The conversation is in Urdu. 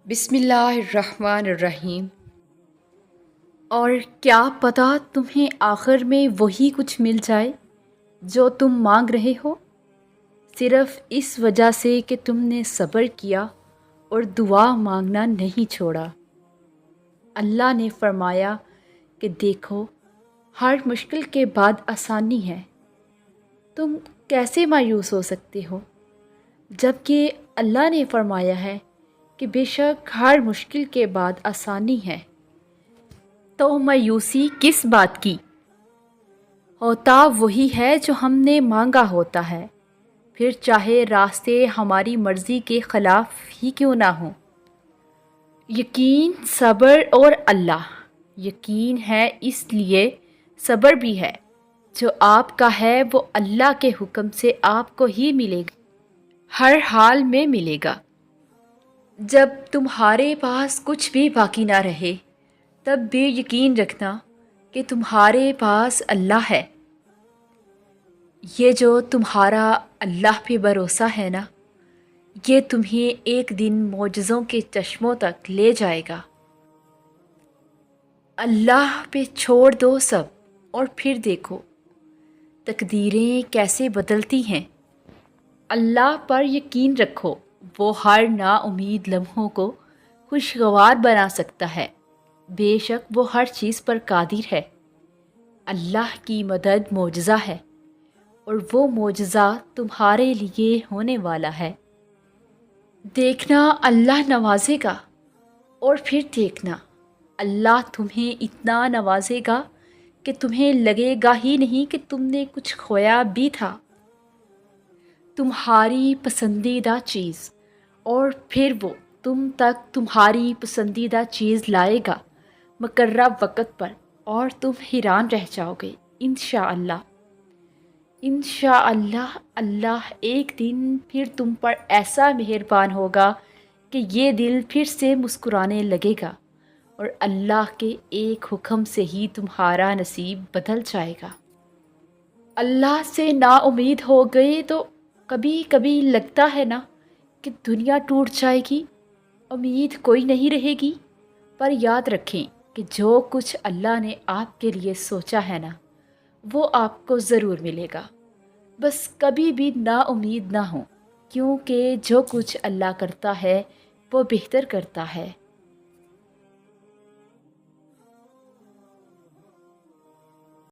بسم اللہ الرحمن الرحیم۔ اور کیا پتہ تمہیں آخر میں وہی کچھ مل جائے جو تم مانگ رہے ہو، صرف اس وجہ سے کہ تم نے صبر کیا اور دعا مانگنا نہیں چھوڑا۔ اللہ نے فرمایا کہ دیکھو، ہر مشکل کے بعد آسانی ہے۔ تم کیسے مایوس ہو سکتے ہو جبکہ اللہ نے فرمایا ہے کہ بے شک ہر مشکل کے بعد آسانی ہے۔ تو مایوسی کس بات کی؟ ہوتا وہی ہے جو ہم نے مانگا ہوتا ہے، پھر چاہے راستے ہماری مرضی کے خلاف ہی کیوں نہ ہوں۔ یقین، صبر اور اللہ۔ یقین ہے اس لیے صبر بھی ہے۔ جو آپ کا ہے وہ اللہ کے حکم سے آپ کو ہی ملے گا، ہر حال میں ملے گا۔ جب تمہارے پاس کچھ بھی باقی نہ رہے تب بھی یقین رکھنا کہ تمہارے پاس اللہ ہے۔ یہ جو تمہارا اللہ پہ بھروسہ ہے نا، یہ تمہیں ایک دن معجزوں کے چشموں تک لے جائے گا۔ اللہ پہ چھوڑ دو سب اور پھر دیکھو تقدیریں کیسے بدلتی ہیں۔ اللہ پر یقین رکھو، وہ ہر نا امید لمحوں کو خوشگوار بنا سکتا ہے۔ بے شک وہ ہر چیز پر قادر ہے۔ اللہ کی مدد معجزہ ہے اور وہ معجزہ تمہارے لیے ہونے والا ہے۔ دیکھنا اللہ نوازے گا، اور پھر دیکھنا اللہ تمہیں اتنا نوازے گا کہ تمہیں لگے گا ہی نہیں کہ تم نے کچھ کھویا بھی تھا۔ تمہاری پسندیدہ چیز، اور پھر وہ تم تک تمہاری پسندیدہ چیز لائے گا مقررہ وقت پر، اور تم حیران رہ جاؤ گے۔ انشاءاللہ انشاءاللہ اللہ ایک دن پھر تم پر ایسا مہربان ہوگا کہ یہ دل پھر سے مسکرانے لگے گا، اور اللہ کے ایک حکم سے ہی تمہارا نصیب بدل جائے گا۔ اللہ سے نا امید ہو گئے تو کبھی کبھی لگتا ہے نا کہ دنیا ٹوٹ جائے گی، امید کوئی نہیں رہے گی۔ پر یاد رکھیں کہ جو کچھ اللہ نے آپ کے لیے سوچا ہے نا، وہ آپ کو ضرور ملے گا۔ بس کبھی بھی نا امید نہ ہوں، کیونکہ جو کچھ اللہ کرتا ہے وہ بہتر کرتا ہے۔